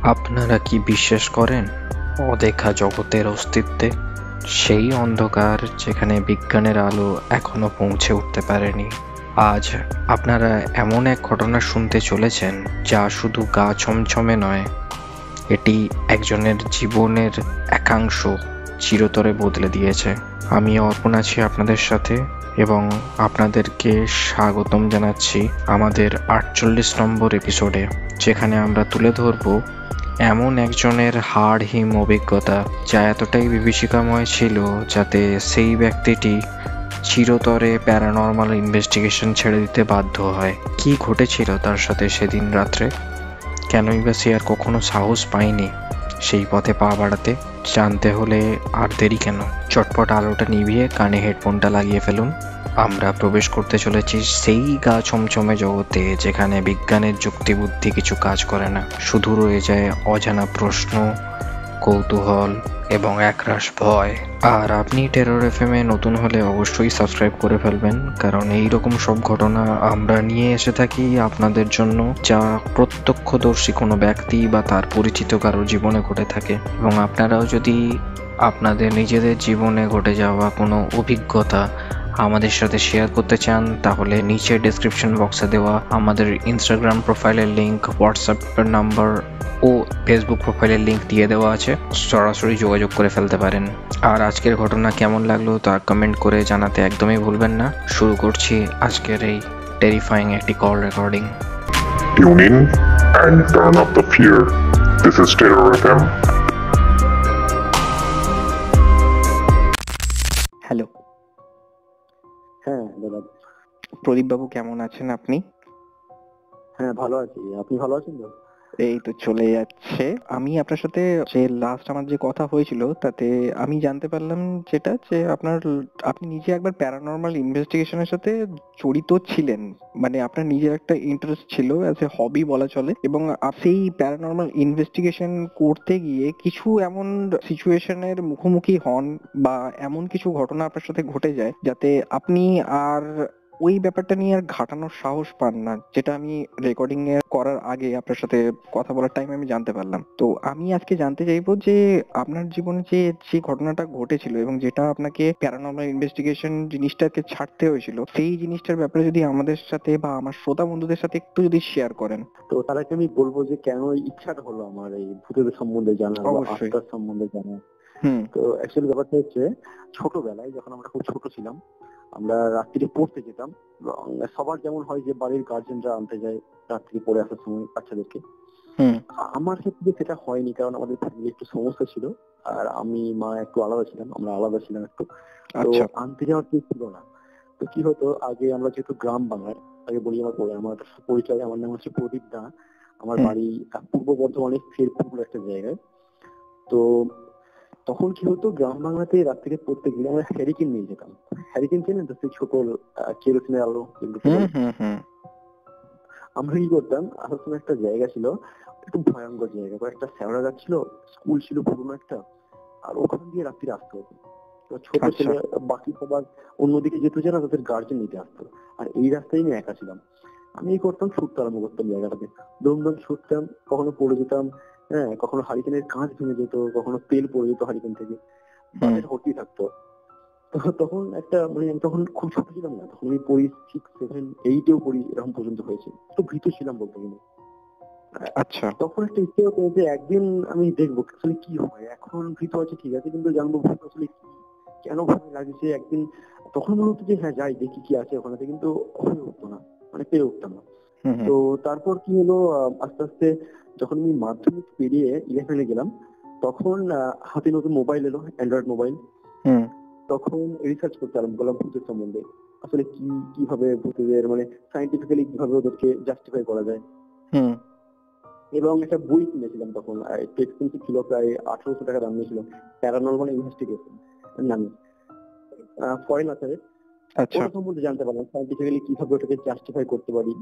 আপনারা কি বিশ্বাস করেন অদেখা জগতের অস্তিত্বে? সেই অন্ধকার যেখানে বিজ্ঞানের আলো এখনো পৌঁছে উঠতে পারেনি। আজ আপনারা এমন এক ঘটনা শুনতে চলেছেন যা শুধু গা ছমছমে নয়, এটি একজনের জীবনের একাংশ চিরতরে বদলে দিয়েছে। আমি অর্পণ আছি আপনাদের সাথে এবং আপনাদেরকে স্বাগতম জানাচ্ছি আমাদের 48 নম্বর এপিসোডে, যেখানে আমরা তুলে ধরব এমন একজনের হাড়হিম অভিজ্ঞতা যা এতটাই বিভীষিকাময় ছিল যাতে সেই ব্যক্তিটি চিরতরে প্যারানর্মাল ইনভেস্টিগেশন ছেড়ে দিতে বাধ্য হয়। কি ঘটেছিল তার সাথে সেদিন রাত্রে? কেনই বা সে আর কখনো সাহস পায়নি সেই পথে পা বাড়াতে? জানতে হলে আর দেরি কেন, চটপট আলোটা নিভিয়ে কানে হেডফোনটা লাগিয়ে ফেলুন। আমরা প্রবেশ করতে চলেছি সেই গা ছমছমে জগতে যেখানে বিজ্ঞানের যুক্তিবুদ্ধি কিছু কাজ করে না, শুধু রয়ে যায় অজানা প্রশ্ন, কৌতূহল এবং একরাশ ভয়। আর আপনি টেরর এফএমে নতুন হলে অবশ্যই সাবস্ক্রাইব করে ফেলবেন, কারণ এইরকম সব ঘটনা আমরা নিয়ে এসে থাকি আপনাদের জন্য যা প্রত্যক্ষদর্শী কোনো ব্যক্তি বা তার পরিচিত কারোর জীবনে ঘটে থাকে। এবং আপনারাও যদি আপনাদের নিজেদের জীবনে ঘটে যাওয়া কোনো অভিজ্ঞতা আমাদের সাথে শেয়ার করতে চান, তাহলে নিচে ডেসক্রিপশন বক্সে দেওয়া আমাদের ইনস্টাগ্রাম প্রোফাইলের লিঙ্ক, হোয়াটসঅ্যাপের নাম্বার ও ফেসবুক প্রোফাইলের লিঙ্ক দিয়ে দেওয়া আছে, সরাসরি যোগাযোগ করে ফেলতে পারেন। আর আজকের ঘটনা কেমন লাগলো তা কমেন্ট করে জানাতে একদমই ভুলবেন না। শুরু করছি আজকের এই টেরিফাইং একটি call recording. Tune in and turn up the fear. This is Terror FM. Hello হ্যাঁ দাদা। প্রদীপ বাবু, কেমন আছেন আপনি? হ্যাঁ ভালো আছি, আপনি ভালো আছেন তো? এই তো চলে যাচ্ছে। আমি আপনার সাথে যে লাস্ট আমার যে কথা হয়েছিল তাতে আমি জানতে পারলাম যেটা, যে আপনি নিজে একবার প্যারানর্মাল ইনভেস্টিগেশনের সাথে জড়িত ছিলেন, মানে আপনার নিজের একটা ইন্টারেস্ট ছিল, অ্যাজ এ হবি বলা চলে। এবং সেই প্যারানর্মাল ইনভেস্টিগেশন করতে গিয়ে কিছু এমন সিচুয়েশনের মুখোমুখি হন বা এমন কিছু ঘটনা আপনার সাথে ঘটে যায় যাতে আপনি আর ওই ব্যাপারটা নিয়ে আর ঘাটানোর সাহস পান না, যেটা আমি রেকর্ডিং এর করার আগে আপনার সাথে কথা বলার টাইমে আমি জানতে পারলাম। তো আমি আজকে জানতে চাইবো যে আপনার জীবনে যে যে ঘটনাটা ঘটেছিল এবং যেটা আপনাকে প্যারানর্মাল ইনভেস্টিগেশন জিনিসটাকে ছাড়তে হয়েছিল, সেই জিনিসটার ব্যাপারে যদি আমাদের সাথে বা আমার শ্রোতা বন্ধুদের সাথে একটু যদি শেয়ার করেন। তো তার আগে আমি বলবো যে কেন এই ইচ্ছাটা হলো আমার এই ভূতের সম্বন্ধে জানা বা অবশ্যই। আত্মার সম্বন্ধে জানা। হুম। তো অ্যাকচুয়ালি ব্যাপারটা হচ্ছে, ছোটবেলায় যখন আমরা খুব ছোট ছিলাম, আমরা রাত্রিরে পড়তে যেতাম এবং সবার যেমন হয় যে বাড়ির গার্জেনরা আনতে যায় রাত্রি পড়ে আসার সময় বাচ্চাদেরকে। হুম। আমার ক্ষেত্রে সেটা হয়নি, কারণ আমাদের ফ্যামিলি একটু সমস্যা ছিল, আর আমি মা একটু আলাদা ছিলাম, আমরা আলাদা ছিলাম একটু। তো আচ্ছা। আনতে যাওয়ার কেউ ছিল না। তো কি হতো, আগে আমরা যেহেতু গ্রাম বাংলায়, আগে বলি আমার পরে আমার পরিচয়, আমার নাম হচ্ছে প্রদীপ দা। আমার হুম। বাড়ি পূর্ব বর্ধমানের শেরপুর বলে একটা জায়গায়। তো তখন কি হতো, গ্রাম বাংলাতে রাত্রিরে পড়তে গেলে আমরা হ্যারিকেন নিয়ে যেতাম। হ্যারিকেন চেনেন তো, সেই ছোট কেরোসিনের আলো যেগুলোকে হুম। বলে। হুম। হুম। আমরা কি করতাম, আসার সময় একটা জায়গা ছিল, একটু ভয়ঙ্কর জায়গা, একটা শ্যাওড়া গাছ ছিল, স্কুল ছিল পুরোনো একটা, আর ওখান দিয়ে রাত্রিরে আসতে হতো। তো ছোট আচ্ছা। ছেলে, বাকি সবার অন্যদিকে যেত যারা, তাদের গার্জেন নিতে আসতো, আর এই রাস্তায় আমি একা ছিলাম। আমি কি করতাম, ছুটতে আরম্ভ করতাম জায়গাটাতে, দম দম ছুটতাম, কখনো পড়ে যেতাম। হ্যাঁ, কখনো হারিকেনের কাঁচ ভেঙে যেত, কখনো তেল পড়ে যেত হারিকেন থেকে, হুম। বাজেট হতেই থাকতো। তো তখন একটা মানে আমি তখন খুব ছোট ছিলাম না, তখন আমি পড়ি 6, 7, 8-এও পড়ি, এরকম পর্যন্ত হয়েছে। তো ভীত ছিলাম বলতে গেলে। আচ্ছা। তখন একটা ইচ্ছে হতো যে একদিন আমি দেখবো আসলে কি হয়। এখন ভীত আছে ঠিক আছে, কিন্তু জানবো ভূত আসলে কি, কেন ভয় লাগছে একদিন। তখন মনে হতো যে হ্যাঁ যাই দেখি কি আছে ওখানে, কিন্তু হয়ে উঠতো না, মানে পেরে উঠতাম না। হুম। হুম। তো তারপর কি হলো, আস্তে আস্তে যখন আমি মাধ্যমিক পেরিয়ে 11-এ গেলাম, তখন হাতে নতুন মোবাইল এলো, অ্যান্ড্রয়েড মোবাইল। হুম। তখন রিসার্চ করতে আরম্ভ করলাম ভূতের সম্বন্ধে, আসলে কিভাবে ভূতেদের মানে সাইন্টিফিক্যালি কিভাবে ওদেরকে জাস্টিফাই করা যায়। হুম। এবং একটা বই কিনেছিলাম তখন, একটু এক্সপেন্সিভ ছিল, প্রায় 1800 টাকা দাম নিয়েছিল, প্যারানর্মাল ইনভেস্টিগেশন নামে, ফরেন আছে। আচ্ছা। ওটা সম্বন্ধে জানতে পারলাম সাইন্টিফিক্যালি কিভাবে ওটাকে জাস্টিফাই করতে পারি।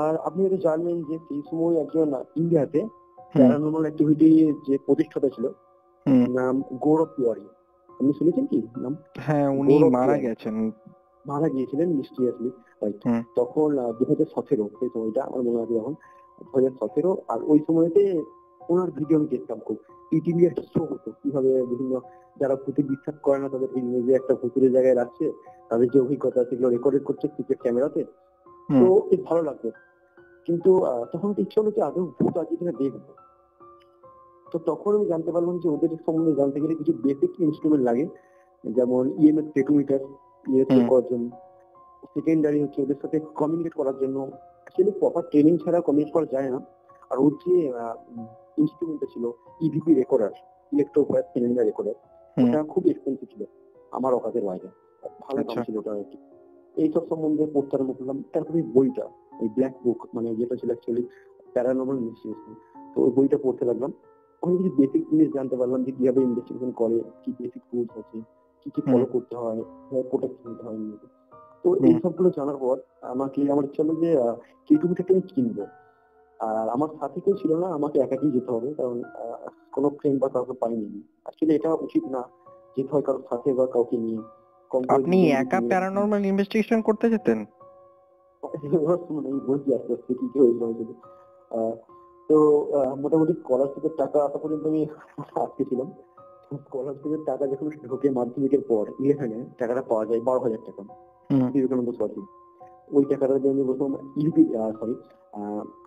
আর আপনি এটা জানবেন যে সেই সময় একজন ইন্ডিয়াতে হুম। প্যারানর্মাল অ্যাক্টিভিটি যে প্রতিষ্ঠাতা ছিল, হুম। নাম গৌরব তিওয়ারি। আপনি শুনেছেন কি নাম? হ্যাঁ, উনি গৌরব মারা তিওয়ারি গেছেন। মারা গিয়েছিলেন মিস্টিরিয়াসলি, রাইট। হুম। তখন 2017, সেই সময়টা আমার মনে আছে, যখন 2017, আর ওই সময়তে ওনার ভিডিও আমি দেখতাম খুব। ইটিভি একটা শো হতো কিভাবে বিভিন্ন যারা ভূতে বিশ্বাস করে না তাদের ইংরেজি একটা ভূতুরে জায়গায় রাখছে, তাদের যে অভিজ্ঞতা সেগুলো রেকর্ড করছে ক্রিকেট ক্যামেরাতে। তো বেশ ভালো লাগতো। কিন্তু তখন তো ইচ্ছা হলো যে আদৌ ভূত আছে কিনা দেখবো। তো তখন আমি জানতে পারলাম যে ওদের সম্বন্ধে জানতে গেলে কিছু বেসিক ইনস্ট্রুমেন্ট লাগে, যেমন ইএমএস টেকোমিটার, ইএস চেক করার জন্য। সেকেন্ডারি হচ্ছে ওদের সাথে কমিউনিকেট করার জন্য। অ্যাকচুয়ালি প্রপার ট্রেনিং ছাড়া কমিউনিকেট করা যায় না। আর ওর যে ইনস্ট্রুমেন্টটা ছিল EVP recorder, electro voice cylinder recorder, ওটা খুব এক্সপেন্সিভ ছিল, আমার অকাতের বাইরে। ভালো দাম ছিল ওটা আর কি। এইসব সম্বন্ধে পড়তে আরম্ভ করলাম। তারপরে বইটা, ওই ব্ল্যাক বুক মানে যেটা ছিল অ্যাকচুয়ালি প্যারানর্মাল ইনভেস্টিগেশন, তো ওই বইটা পড়তে লাগলাম। অনেক কিছু বেসিক জিনিস জানতে পারলাম যে কিভাবে ইনভেস্টিগেশন করে, কি বেসিক রুলস আছে, কি কি ফলো করতে হয়, প্রোটেক্ট করতে হয় নিজেকে। তো এই সবগুলো জানার পর আমার ইচ্ছা হলো যে কেটুমিটারটা আমি কিনবো। আর আমার সাথে কেউ ছিল না, আমাকে একাকেই যেতে হবে, কারণ কোনো ফ্রেন্ড বা কাউকে পাইনি। অ্যাকচুয়ালি এটা উচিত না, যেতে হয় কারোর সাথে বা কাউকে নিয়ে। কম করে আপনি একা প্যারানর্মাল ইনভেস্টিগেশন করতে যেতেন? বলছি আস্তে আস্তে কি কি হয়েছিল। আহ, তো মোটামুটি স্কলারশিপের টাকা আসা পর্যন্ত আমি আটকে ছিলাম। স্কলারশিপের টাকা যখন ঢোকে মাধ্যমিকের পর 11-এ টাকাটা পাওয়া যায় 12,000 টাকা, বিবেকানন্দ স্কলারশিপ। ওই টাকাটা দিয়ে আমি প্রথম ইউপি সরি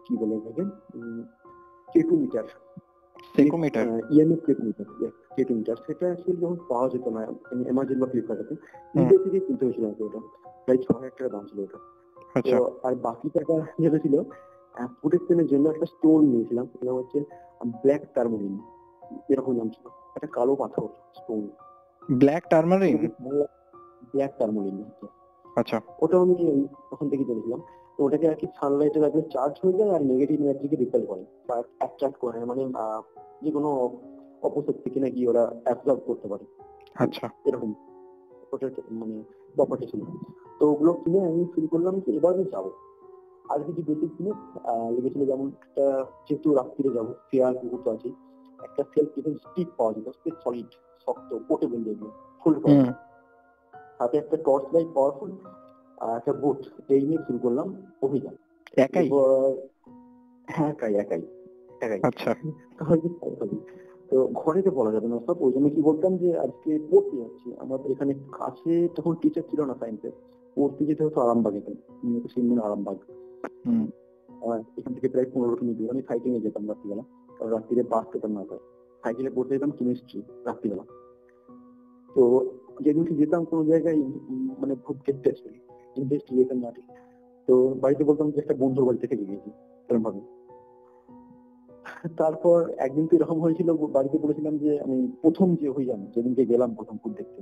কি বলে এটাকে কেটোমিটার, সেকোমিটার। ইএমএস কেটোমিটার, সেটা আসলে যখন পাওয়া যেত না অ্যামাজন বা ফ্লিপকার্টে, ইবে থেকে কিনতে হয়েছিল আমাকে ওটা। প্রায় 6,000 টাকা দাম ছিল ওটা। তো আর বাকি টাকা যেটা ছিল প্রোটেকশনের জন্য একটা স্টোন নিয়েছিলাম, সেটা হচ্ছে ব্ল্যাক টার্মোলিন, এরকম নাম ছিল। একটা কালো পাথর স্টোন, ব্ল্যাক টার্মারিন। ব্ল্যাক টার্মোলিন। আচ্ছা। ওটা আমি তখন থেকে জেনেছিলাম। তো ওটাকে আর কি সানলাইটে রাখলে চার্জ হয়ে যায় আর নেগেটিভ এনার্জিকে রিপেল করে বা অ্যাট্রাক্ট করে, মানে যে কোনো অপোজিট থেকে নাকি ওরা অ্যাবজর্ব করতে পারে। আচ্ছা। এরকম ওটার মানে প্রপার্টি ছিল। তো ওগুলো কিনে আমি ফিল করলাম যে এবার আমি যাবো। আর কিছু বেসিক জিনিস লেগেছিল, যেমন একটা যেহেতু রাত্রিরে যাবো, ফেয়ার কুকুর তো আছে, একটা সেলফ ডিফেন্স স্টিক পাওয়া যেত, সলিড শক্ত পোর্টেবল, যেগুলো ফুল হাতে একটা টর্চ লাইট পাওয়ারফুল আর একটা বুট। এই নিয়ে শুরু করলাম অভিযান। একাই? হ্যাঁ, একাই একাই একাই। আচ্ছা। তো ঘরে তো বলা যাবে না সব, ওই জন্য কি বলতাম যে আজকে পড়তে যাচ্ছি। আমাদের এখানে কাছে তখন টিচার ছিল না সায়েন্সের, পড়তে যেতে হতো আরামবাগ। এখানে সিনমন আরামবাগ, এখান থেকে প্রায় 15 মিনিট দূর। আমি সাইকেলে যেতাম রাত্রিবেলা, কারণ রাত্রিরে বাস পেতাম না, তাই সাইকেলে পড়তে যেতাম কেমিস্ট্রি রাত্রিবেলা। তো যেদিনকে যেতাম কোনো জায়গায় মানে ভূত দেখতে আসলে ইনভেস্টিগেশন নাটক, তো বাড়িতে বলতাম যে একটা বন্ধুর বাড়ি থেকে গিয়েছি এরকম ভাবে। তারপর একদিন তো এরকম হয়েছিল, বাড়িতে বলেছিলাম যে আমি প্রথম যে অভিযান যেদিনকে গেলাম প্রথম ভূত দেখতে,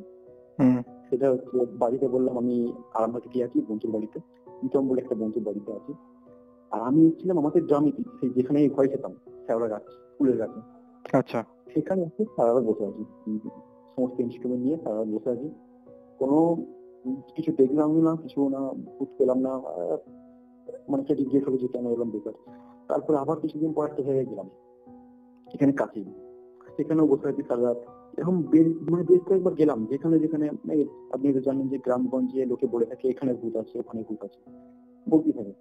সেটা হচ্ছে বাড়িতে বললাম আমি আরামবাগ থেকে আছি বন্ধুর বাড়িতে, প্রীতম বলে একটা বন্ধুর বাড়িতে আছি। আর আমি ছিলাম আমাদের গ্রামে, সেই যেখানে ভয় খেতাম, শ্যাওড়া গাছ, ফুলের গাছে। আচ্ছা। সেখানে এসে সারা রাত বসে আছি, সমস্ত ইনস্ট্রুমেন্ট নিয়ে সারা রাত বসে আছি। কোনো কিছু দেখলাম না, কিছু না, ভূত পেলাম না। মানে সেটা জিজ্ঞেস করে যে কেন এলাম বেকার। তারপরে আবার কিছুদিন পর একটা জায়গায় গেলাম, এখানে কাছেই, সেখানেও বসে আছি সারা রাত। এরকম মানে বেশ কয়েকবার গেলাম, যেখানে যেখানে আপনি তো জানেন যে গ্রামগঞ্জে লোকে বলে থাকে এখানে ভূত আছে ওখানে ভূত আছে, বলতে থাকে।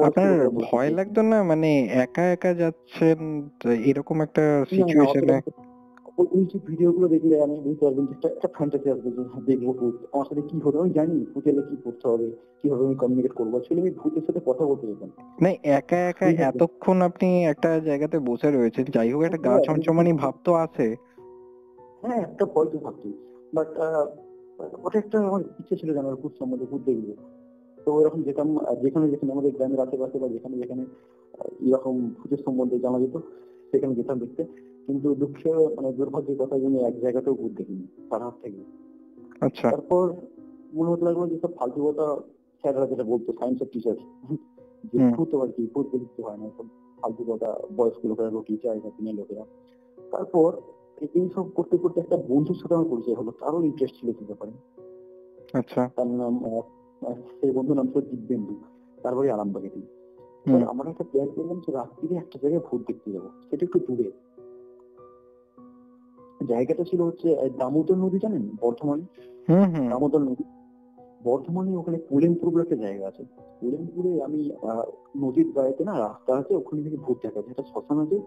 আপনার ভয় লাগতো না, মানে একা একা যাচ্ছেন এরকম একটা সিচুয়েশনে? ওই যে ভিডিও গুলো দেখলে আমি বুঝতে পারবেন যে একটা ফ্যান্টাসি আসবে যে দেখবো ভূত, আমার সাথে কি হতো আমি জানি, ভূত এলে কি করতে হবে, কিভাবে আমি কমিউনিকেট করবো। আসলে আমি ভূতের সাথে কথা বলতে যেতাম। না, একা একা এতক্ষণ আপনি একটা জায়গাতে বসে রয়েছেন, যাই হোক একটা গা ছমছমানি ভাব তো আছে। হ্যাঁ, একটা ভয় তো থাকতো, বাট ওটা একটা আমার ইচ্ছে ছিল জানার ভূত সম্বন্ধে, ভূত দেখবো। তো ওরকম যেতাম, যেখানে যেখানে আমাদের গ্রামের আশেপাশে বা যেখানে যেখানে এরকম ভূতের সম্বন্ধে জানা যেত সেখানে যেতাম দেখতে। কিন্তু দুঃখে মানে দুর্ভাগ্যের কথা জন্য এক জায়গাতেও ভূত দেখিনি তার হাত থেকে। আচ্ছা। তারপর মনে হতে লাগলো যে সব ফালতু কথা স্যাররা যেটা বলতো, সায়েন্সের টিচার, যে ভূত আর কি, ভূত দেখতে হয় না, সব ফালতু কথা বয়স্ক লোকেরা রটিয়েছে আগেকার দিনের লোকেরা। তারপর এই সব করতে করতে একটা বন্ধুর সাথে আমার পরিচয় হলো, তারও ইন্টারেস্ট ছিল এই ব্যাপারে। আচ্ছা। তার নাম সেই বন্ধুর নাম ছিল দিব্যেন্দু, তারপরে আরামবাগে। আমার একটা প্ল্যান করলাম যে রাত্রিরে একটা জায়গায় ভূত দেখতে যাবো, সেটা একটু দূরে। জায়গাটা ছিল হচ্ছে দামোদর নদী, জানেন বর্ধমানে দামোদর নদী, বর্ধমানে ওখানে কুলেমপুর বলে একটা জায়গা আছে। কুলেমপুরে আমি নদীর গায়েতে না রাস্তা আছে, ওখানে থেকে ভূত দেখা যায়, একটা শ্মশান আছে,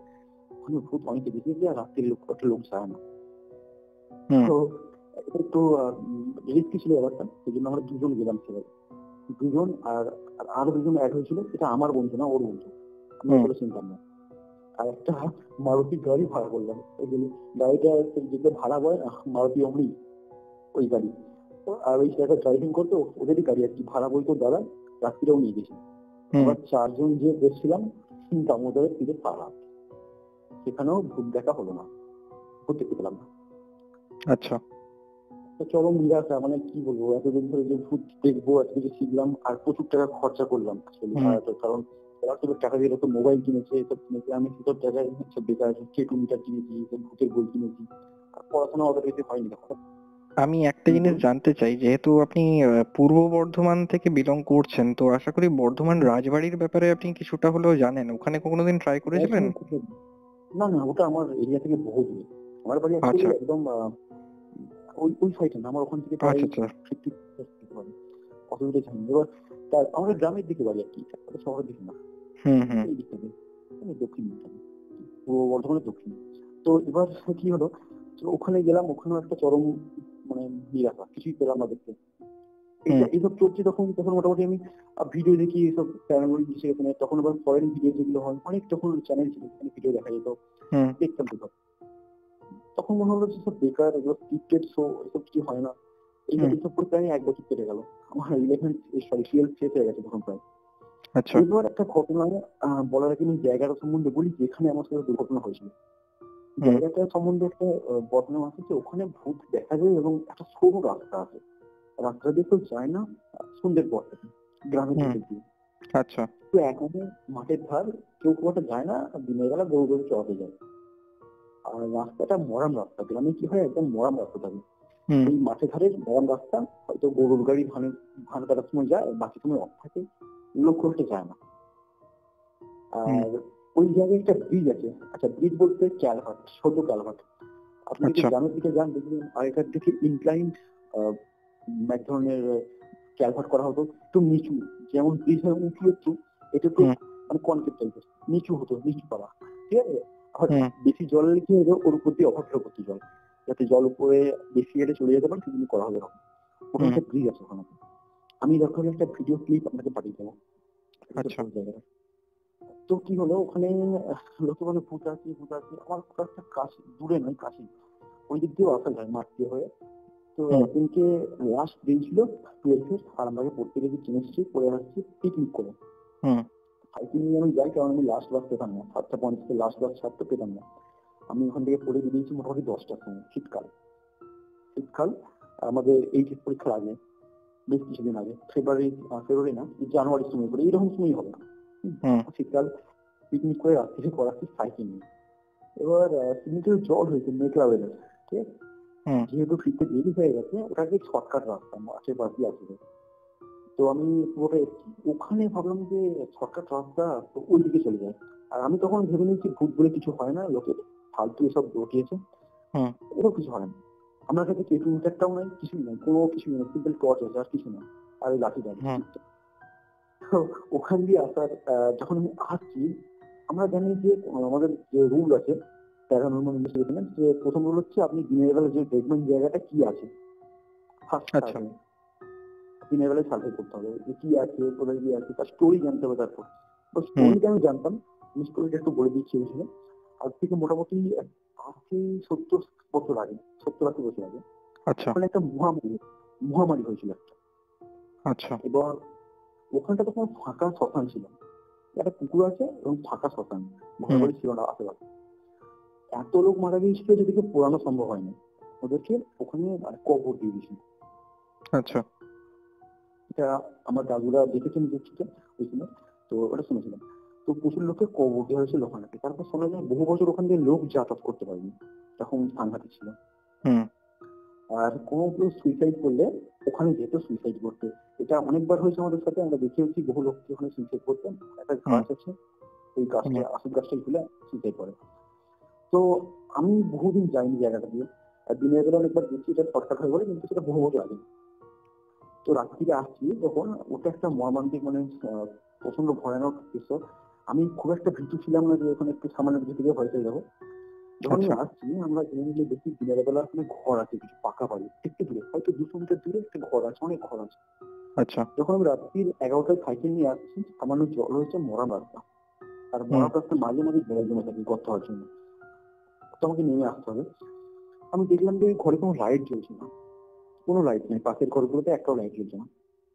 ওখানে ভূত অনেকে দেখেছি আর রাত্রির একটা লোক যায় না। হুম। তো এটা একটু রিস্কি ছিল ব্যাপারটা, সেই জন্য আমরা দুজন গেলাম সেভাবে। দুজন আর আর আরো দুজন অ্যাড হয়েছিল, এটা আমার বন্ধু না, ওর বন্ধু, আমি হুম। ওগুলো চিনতাম না। আর একটা মারুতি গাড়ি ভাড়া করলাম, ওই গাড়িটা যেগুলো ভাড়া হয় মারুতি অমনি ওই গাড়ি। তো আর ওই জায়গায় ড্রাইভিং করতো, ওদেরই গাড়ি আর কি, ভাড়া বলতো দাদা, রাত্রিরেও নিয়ে গেছি। হুম। আবার চারজন যে বসছিলাম দামোদরের তীরে পাড়া, সেখানেও ভূত দেখা হলো না, ভূত দেখতে পেলাম না। আচ্ছা। তো চরম নিরাশা, মানে কি বলবো, এতদিন ধরে যে ভূত দেখবো এত কিছু শিখলাম আর প্রচুর টাকা খরচা করলাম আসলে হুম। ভাড়াটা, কারণ ওরা তো টাকা দিয়ে তো মোবাইল কিনেছে, এসব কিনেছে, আমি সেসব টাকায় সব বেকার কেটু মিটার কিনেছি, সব ভূতের বই কিনেছি, আর পড়াশোনা অত বেশি হয়নি তখন। আমি একটা জিনিস বলুন। জানতে চাই, যেহেতু আপনি পূর্ব বর্ধমান থেকে বিলং করছেন, তো আশা করি বর্ধমান রাজবাড়ির ব্যাপারে আপনি কিছুটা হলেও জানেন। ওখানে কোনোদিন ট্রাই করেছিলেন? না না, ওটা আমার এরিয়া থেকে বহু দূরে। আমার বাড়ি অ্যাকচুয়ালি আচ্ছা। একদম ওই ওই সাইডে না, আমার ওখান থেকে প্রায় আচ্ছা আচ্ছা। 50 হবে, অসুবিধা হয়নি। এবার তার আমাদের গ্রামের দিকে বাড়ি আর কি, শহরের দিকে না, হুম হুম। এই দিকটাতে, মানে দক্ষিণ দিকটাতে, পূর্ব বর্ধমানের দক্ষিণে। তো এবার কি হলো, তো ওখানে গেলাম, ওখানেও একটা চরম মানে নিরাশা, কিছুই পেলাম না দেখতে। হুম। এইসব চলছে তখন, মোটামুটি আমি ভিডিও দেখি এসব প্যারানর্মাল বিষয়, এখানে তখন আবার ফরেন ভিডিও যেগুলো হয়, অনেক তখন চ্যানেল ছিল এখানে ভিডিও দেখা যেত, হুম। দেখতাম তো সব। তখন মনে হলো যে সব বেকার, এগুলো স্ক্রিপ্টেড শো, এসব কিছু হয় না। এইসব হুম। এইসব করে প্রায় 1 বছর কেটে গেল, আমার 12 শেষ হয়ে গেছে তখন প্রায়। আচ্ছা। এবার একটা ঘটনা বলার আগে আমি জায়গাটা সম্বন্ধে বলি, যেখানে আমার সাথে দুর্ঘটনা হয়েছিল। হুম। জায়গাটা সম্বন্ধে একটা বদনাম আছে যে ওখানে ভূত দেখা যায় এবং একটা সরু রাস্তা আছে, রাস্তা দিয়ে কেউ যায় না সন্ধ্যের পর থেকে, গ্রামের হুম। ভিতর দিয়ে। আচ্ছা। তো এখনো মাঠের ধার, কেউ খুব একটা যায় না, আর দিনের বেলা গরু গরু চড়াতে যায়। আর রাস্তাটা মরাম রাস্তা, গ্রামে কি হয় একদম মরাম রাস্তা থাকে। হুম। ওই মাঠের ধারে মরাম রাস্তা, হয়তো গরুর গাড়ি ধান কাটার সময় যায়, বাকি সময় অফ থাকে, লোক করতে যায় না। হুম। আর ওই জায়গায় একটা ব্রিজ আছে, আচ্ছা ব্রিজ বলতে ক্যালভার্ট, ছোট ক্যালভার্ট। আপনি যদি আচ্ছা। গ্রামের দিকে যান দেখবেন আগেকার দিকে ইনক্লাইন এক ধরনের ক্যালভার্ট করা হতো, একটু নিচু, যেমন ব্রিজ হয় উঁচু একটু, এটা একটু হুম। মানে কনক্রিট টাইপের, নিচু হতো, নিচু করা, ঠিক আছে। আর হুম। বেশি জল লিখে ওর উপর দিয়ে অভাব করতে জল, যাতে জল উপরে বেশি গেলে চলে যেতে পারে, সেগুলো করা হবে এরকম। ওখানে হুম। একটা ব্রিজ আছে ওখানে, আমি দরকার হলে একটা ভিডিও ক্লিপ আপনাকে পাঠিয়ে দেবো। আচ্ছা। জায়গাটা, তো কি হলো ওখানে, লোকে বলে ভূত আছে ভূত আছে, আমার খুব একটা কাছে দূরে নয়, কাছে, ওই দিক দিয়েও আসা যায় মাঠ দিয়ে হয়ে। তো হুম। একদিনকে লাস্ট দিন ছিল 12 আর আমরা পড়তে গেছি কেমিস্ট্রি পড়ে আসছি পিকনিক করে। হুম। সাইকেল নিয়ে আমি যাই, কারণ আমি লাস্ট বাস পেতাম না, 7:50 লাস্ট বাস, 7টা পেতাম না। আমি ওখান থেকে পড়ে বেরিয়েছি মোটামুটি 10টার সময়, শীতকাল। শীতকাল আমাদের এইচএস পরীক্ষার আগে, বেশ কিছুদিন আগে, ফেব্রুয়ারি না, জানুয়ারির সময় করে, এইরকম সময় হবে না। হুম। শীতকাল, পিকনিক করে রাত্রে করাচ্ছি সাইকেল নিয়ে। এবার পিকনিকের জল হয়েছে, মেঘলা ওয়েদার, ঠিক আছে। হুম। যেহেতু শীতে দেরি হয়ে গেছে, ওটাকে শর্টকাট রাস্তা মাঠের পাশ দিয়ে আসবে। তো আমি পুরোটা এসেছি, ওখানে ভাবলাম যে শর্টকাট রাস্তা, তো ওই দিকে চলে যায়। আর আমি তখন ভেবে নিয়েছি ভূত বলে কিছু হয় না, লোকে ফালতু এসব রটিয়েছে, হুম। এরকম কিছু হয় না। আমার কাছে কেটু মিটারটাও নাই, কিছুই নাই, কোনো কিছুই নেই, সিম্পল টর্চ আছে আর কিছু না, আর ওই লাঠি দাঁড়িয়ে। হুম। তো ওখান দিয়ে আসার যখন আমি আসছি, আমরা জানি যে আমাদের যে রুল আছে প্যারানর্মাল ইনভেস্টিগেশনের, যে প্রথম রুল হচ্ছে আপনি দিনের বেলা যে দেখবেন জায়গাটা কি আছে, ফার্স্ট আচ্ছা। সার্ভে, দিনের বেলায় সার্ভে করতে হবে যে কি আছে, কোথায় কি আছে, তার স্টোরি জানতে হবে। তারপর তো হুম। স্টোরিটা আমি জানতাম, আমি স্টোরিটা একটু বলে দিচ্ছি। হয়েছিল আজ থেকে মোটামুটি 70 বছর আগে, 70-80 বছর আগে, আচ্ছা। ওখানে একটা মহামারী হয়েছিল একটা। আচ্ছা। এবার ওখানটা তখন ফাঁকা শ্মশান ছিল, একটা পুকুর আছে এবং ফাঁকা শ্মশান, ঘর হুম। বাড়ি ছিল না আশেপাশে। এত লোক মারা গিয়েছিল যেদিকে পোড়ানো সম্ভব হয়নি, ওদেরকে ওখানে কবর দিয়ে দিয়েছিল। আচ্ছা। এটা আমার দাদুরা দেখেছেন দেখছিলেন ওই সময়, তো ওটা শুনেছিলাম। তো প্রচুর লোকের কবর দেওয়া হয়েছিল ওখানে। তারপর শোনা যায় বহু বছর ওখান দিয়ে লোক যাতায়াত করতে পারেনি, তখন সাংঘাতিক ছিল। হুম। আর কোনো কেউ সুইসাইড করলে ওখানে যেত সুইসাইড করতে, এটা অনেকবার হয়েছে আমাদের সাথে, আমরা দেখেওছি বহু লোককে ওখানে সুইসাইড করতেন। একটা হুম। গাছ আছে, ওই হুম। গাছটা আসল গাছটা খুলে সুইসাইড করে। তো আমি বহুদিন যাইনি জায়গাটা দিয়ে, আর দিনের বেলা অনেকবার গেছি, এটা শর্টকাট হয়ে বলে, কিন্তু সেটা বহু বছর আগে। তো রাত্রিরে আসছি যখন, ওটা একটা মর্মান্তিক মানে প্রচন্ড ভয়ানক দৃশ্য। আমি খুব একটা ভীতু ছিলাম না যে ওখানে একটু সামান্য কিছু থেকে ভয় পেয়ে যাবো। যখন আমি আচ্ছা। আসছি আমরা জেনে নিলে দেখি দিনের বেলা ওখানে ঘর আছে, কিছু পাকা বাড়ি একটু দূরে, হয়তো 200 মিটার দূরে একটা ঘর আছে, অনেক ঘর আছে। আচ্ছা। যখন আমি রাত্রির 11টায় সাইকেল নিয়ে আসছি, সামান্য জল হয়েছে, মরা রাস্তা, আর হুম। মরা রাস্তা মাঝে মাঝে জল জমে থাকে গর্ত হওয়ার জন্য, তো আমাকে নেমে আসতে হবে। আমি দেখলাম যে ঘরে কোনো লাইট জ্বলছে না, কোনো লাইট নেই, পাশের ঘরগুলোতে একটাও লাইট জ্বলছে না।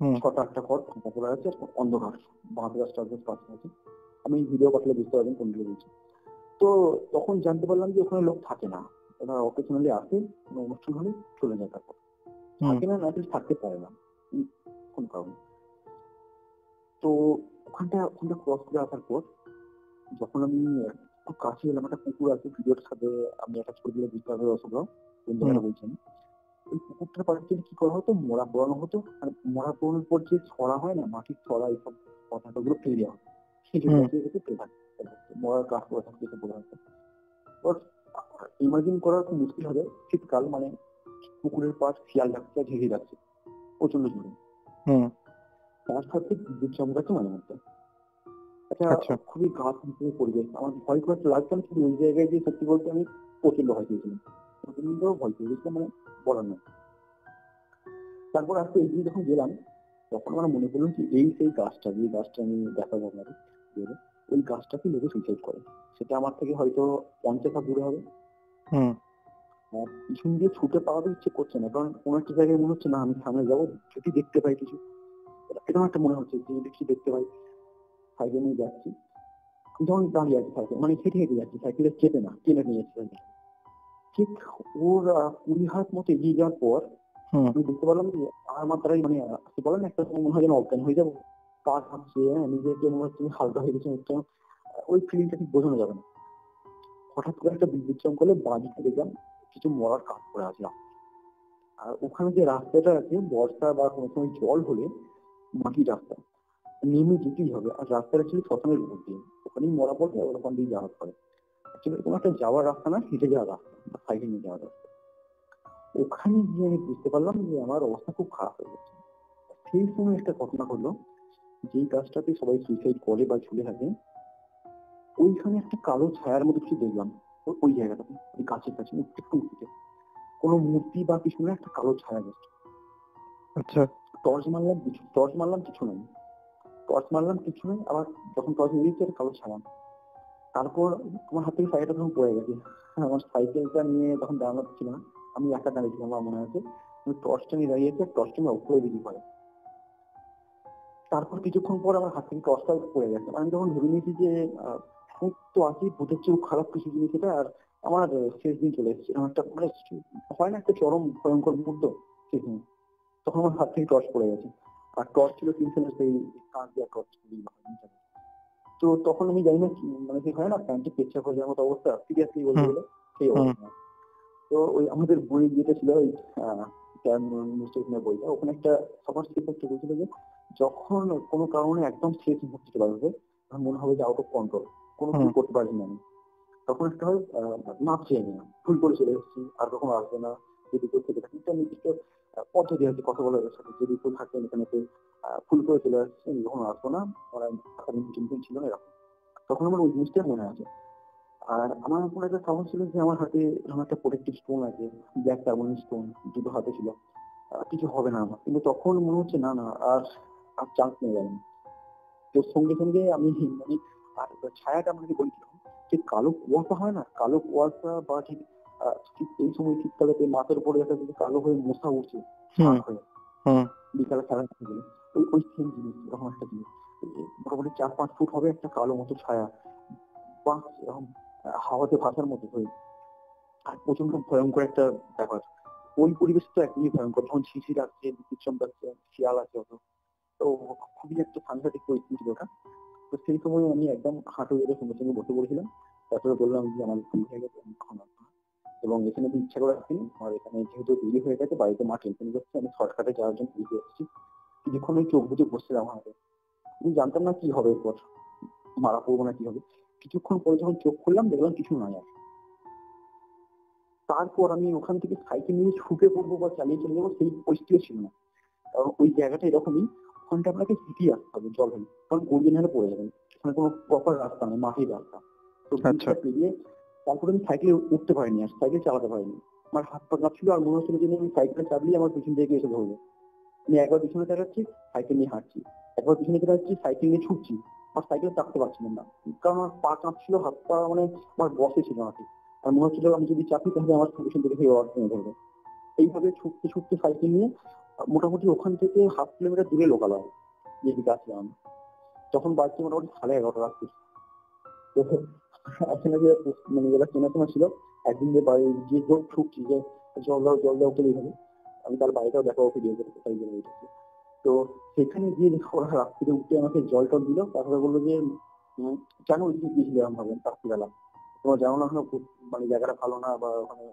হুম। 6টা 8টা ঘর ফাঁকা পড়ে আছে, অন্ধকার, বাঁশ গাছ টাছ গাছ পাশে আছে। আমি ভিডিও পাঠালে বুঝতে পারবেন কোনগুলো বলছি। তো তখন জানতে পারলাম যে ওখানে লোক থাকে না, ওরা অকেশনালি আসে, কোনো অনুষ্ঠান হলে চলে যায়, তারপর হুম। থাকে না, না থাকতে পারে না কোন কারণে। তো ওখানটা ক্রস করে আসার পর যখন আমি একটু কাছে এলাম, একটা পুকুর আছে, ভিডিওর সাথে আমি একটা ছবি দিলে বুঝতে পারবে রসগোল্লা কোন হুম। জায়গাটা বলছেন। ওই পুকুরটার পাড়ে থেকে কি করা হতো, মোড়া পোড়ানো হতো, আর মোড়া পোড়ানোর পর যে ছড়া হয় না, মাটির ছড়া, এইসব কথাগুলো ফেলে দেওয়া হতো, সেগুলো হুম। জাতীয় কিছু ফেলা হতো, মোড়ার কাঠ পড়ে থাকতে এসে পড়ে থাকতো। ইমাজিন করা খুব মুশকিল হবে, শীতকাল মানে পুকুরের পাশ শিয়াল ডাকছে, ঝিঝি ডাকছে প্রচন্ড জোরে, হুম। তার সাথে বিদ্যুৎ চমকাচ্ছে মাঝে মধ্যে। একটা আচ্ছা। খুবই ঘাত পরিবেশ, আমার ভয় করে লাগতাম, কিন্তু ওই জায়গায় যে সত্যি বলতে আমি প্রচন্ড ভয় পেয়েছিলাম, প্রচন্ড ভয় পেয়ে গেছিলাম, মানে বলার নয়। তারপর আজকে এগিয়ে যখন গেলাম, তখন আমার মনে পড়লো যে এই সেই গাছটা, যে গাছটা আমি দেখাবো আপনাকে, ওই গাছটাকে লোকে সুইসাইড করে। সেটা আমার থেকে হয়তো 50 হাত দূরে হবে। হুম। আর পিছন দিয়ে ছুটে পাওয়াতে ইচ্ছে করছে না, কারণ কোনো একটা জায়গায় মনে হচ্ছে না আমি সামনে যাবো, যদি দেখতে পাই কিছু, এরকম একটা মনে হচ্ছে যে দেখি দেখতে পাই। সাইকেল নিয়ে যাচ্ছি, যখন দাঁড়িয়ে আছি সাইকেল, মানে হেঁটে হেঁটে যাচ্ছি, সাইকেলে চেপে না, টেনে নিয়ে যাচ্ছি সাইকেল। ঠিক ওর 20 হাত মতো এগিয়ে যাওয়ার পর হুম। আমি বুঝতে পারলাম যে আমার মাত্রায়, মানে আপনি বলেন একটা সময় মনে হয় যেন অজ্ঞান হয়ে যাবো, পা কাঁপছে, নিজেকে মনে হচ্ছে হালকা হয়ে গেছে একটা, ওই ফিলিংটা ঠিক বোঝানো যাবে না। হঠাৎ করে একটা বিদ্যুৎ চমকালে বাঁ দিকে দেখলাম কিছু মরার কাঠ পড়ে আছে। আর ওখানে যে রাস্তাটা আছে, বর্ষা বা কোনো সময় জল হলে মাটির রাস্তা, নেমে যেতেই হবে, আর রাস্তাটা ছিল শ্মশানের উপর দিয়ে, ওখানেই মরা পড়বে, ওরকম দিয়ে যাওয়া পড়ে। অ্যাকচুয়ালি কোনো একটা যাওয়ার রাস্তা না, হেঁটে যাওয়ার রাস্তা বা সাইকেল নিয়ে যাওয়ার রাস্তা। ওখানে গিয়ে আমি বুঝতে পারলাম যে আমার অবস্থা খুব খারাপ হয়ে গেছে। সেই সময় একটা ঘটনা হলো, যেই গাছটাতে সবাই সুইসাইড করে বা ঝুলে থাকে, ওইখানে একটা কালো ছায়ার মতো কিছু দেখলাম। ওই জায়গাটাতে, ওই গাছের কাছে একটু উঠতে, কোনো মূর্তি বা কিছু না, একটা কালো ছায়া গেছে। আচ্ছা। টর্চ মারলাম কিছু নাই, টর্চ মারলাম কিছু নেই, আবার যখন টর্চ মিলিয়েছে একটা কালো ছায়া। তারপর আমার হাত থেকে সাইকেলটা তখন পড়ে গেছে। আমার সাইকেলটা নিয়ে তখন দাঁড়ানো ছিল না, আমি একা দাঁড়িয়েছিলাম, আমার মনে আছে। আমি টর্চটা নিয়ে দাঁড়িয়েছি, টর্চটা নিয়ে উপরে দিকে পড়ে। তারপর কিছুক্ষণ পর আমার হাত থেকে টর্চটা পড়ে গেছে, আমি তখন ভেবে নিয়েছি যে ভূত তো আছে, ভূতের চেয়েও খারাপ কিছু জিনিস এটা, আর আমার শেষ দিন চলে এসেছে, আমার একটা মানে হয় না একটা চরম ভয়ঙ্কর মুহূর্ত, সেই সময় তখন আমার হাত থেকে টর্চ পড়ে গেছে। আর টর্চ ছিল টিনসেলের সেই কাঁচ দেওয়া টর্চ। তো তখন আমি জানি না মানে কি হয় না, প্যান্টে পেচ্ছাপ হয়ে যাওয়ার মতো অবস্থা, সিরিয়াসলি বলতে হুম। গেলে সেই হুম। অবস্থা। তো ওই আমাদের বই যেটা ছিল, ওই মুস্তাফিজের বইটা, ওখানে একটা সবার শেষ একটা বলছিল যে যখন কোনো কারণে একদম শেষ মুহূর্তে চলে আসবে, তখন মনে হবে যে আউট অফ কন্ট্রোল, কোনো কিছু হুম। করতে পারছি না আমি, তখন একটা হয় মাপ চেয়ে নিলাম, ভুল করে চলে এসেছি, আর কখনো আসবে না। যদি কেউ থেকে থাকে একটা নির্দিষ্ট পদ্ধতি আছে কথা বলার সাথে, যদি কেউ থাকেন এখানে ফুল করে চলে আসছে, যখন আসবো না, ওরা কিন্তু ছিল না এরকম। তখন আমার ওই জিনিসটা মনে আছে। আর আমার এখন একটা সাহস ছিল যে আমার হাতে এরকম একটা প্রোটেক্টিভ স্টোন আছে, ব্ল্যাক টার্মোনিক স্টোন, দুটো হাতে ছিল, কিছু হবে না আমার। কিন্তু তখন মনে হচ্ছে না না, আর আর চান্স নেই আমি। তো সঙ্গে সঙ্গে আমি মানে, আর ছায়াটা আমাকে বলছিলাম যে কালো কুয়াশা হয় না, কালো কুয়াশা বা ঠিক ঠিক এই সময় শীতকালেতে মাথার উপরে একটা যদি কালো হয়ে মশা উঠছে হুম। ঝাঁক হয়ে, হুম। বিকালে খেলা গেলে, ওই ওই সেম জিনিস, এরকম একটা জিনিস, মোটামুটি 4-5 ফুট হবে, একটা কালো মতো ছায়া, বা এরকম হাওয়াতে ভাসার মতো হয়ে, আর প্রচন্ড ভয়ঙ্কর একটা ব্যাপার। ওই পরিবেশ তো একদমই ভয়ঙ্কর, যখন শিশির আসছে, বিদ্যুৎ চমকাচ্ছে, শিয়াল আছে অত, তো খুবই একটা সাংঘাতিক পরিস্থিতি ছিল ওটা। তো সেই সময় আমি একদম হাঁটু গেড়ে সঙ্গে সঙ্গে বসে পড়েছিলাম। তারপরে বললাম যে আমার ভুল হয়ে গেছে, আমি এখন আসবো না। এবং এখানে তো ইচ্ছা করে আসিনি, আর এখানে যেহেতু দেরি হয়ে গেছে, বাড়িতে মা টেনশন করছে, আমি শর্টকাটে যাওয়ার জন্য এগিয়ে এসেছি। কিছুক্ষণ ওই চোখ বুঝে বসছিলাম হাতে, আমি জানতাম না কি হবে এরপর, মারা পড়বো না কি হবে। কিছুক্ষণ পরে যখন চোখ খুললাম, দেখলাম কিছু নাই আর। তারপর আমি ওখান থেকে সাইকেল নিয়ে ছুটে পড়বো বা চালিয়ে চলে যাবো, সেই পরিস্থিতিও ছিল না, কারণ ওই জায়গাটা এরকমই, ওখানটা আপনাকে হেঁটে আসতে হবে জল হলে, কারণ গড়িয়ে নাহলে পড়ে যাবেন, মানে কোনো প্রপার রাস্তা নেই, মাটির রাস্তা। তো আচ্ছা। ব্রিজটা পেরিয়ে তারপরে আমি সাইকেলে উঠতে পারিনি, আর সাইকেল চালাতে পারিনি। আমার হাত পা কাঁপছিল, আর মনে হচ্ছিল যে আমি সাইকেলে চালিয়ে আমার পিছন থেকে এসে ধরবে। আমি একবার পিছনে তাকাচ্ছি, সাইকেল নিয়ে হাঁটছি, একবার পিছনে তাকাচ্ছি, সাইকেল নিয়ে ছুটছি। আমার সাইকেল চাপতে পারছিলাম না, কারণ আমার পা কাঁপছিল, হাত পা মানে আমার বসে ছিল না ঠিক। আর মনে হচ্ছিল আমি যদি চাপি তাহলে আমার পিছন থেকে ওয়ার্ড নিয়ে ধরবে। এইভাবে ছুটতে ছুটতে সাইকেল নিয়ে মোটামুটি ওখান থেকে 1/2 কিলোমিটার দূরে লোকালয় যেদিকে আসলাম আমি। তখন বাড়ছে মোটামুটি 11:30 রাত্রি। তো আসলে যে মানে যারা চেনাশোনা ছিল, একদিন যে বাড়ি গিয়ে ছুটছি যে জল দাও বলেই হবে, আমি তার বাড়িটাও দেখাবো ভিডিও করে কোথায় গেলে উঠেছে। তো সেখানে গিয়ে দেখো ওরা রাত্রিরে উঠে আমাকে জল টল দিল, তারপরে বললো যে কেন ওইদিকে গিয়েছিলে এরকম ভাবে রাত্রিবেলা, তোমার জানো না ওখানে মানে জায়গাটা ভালো না, বা ওখানে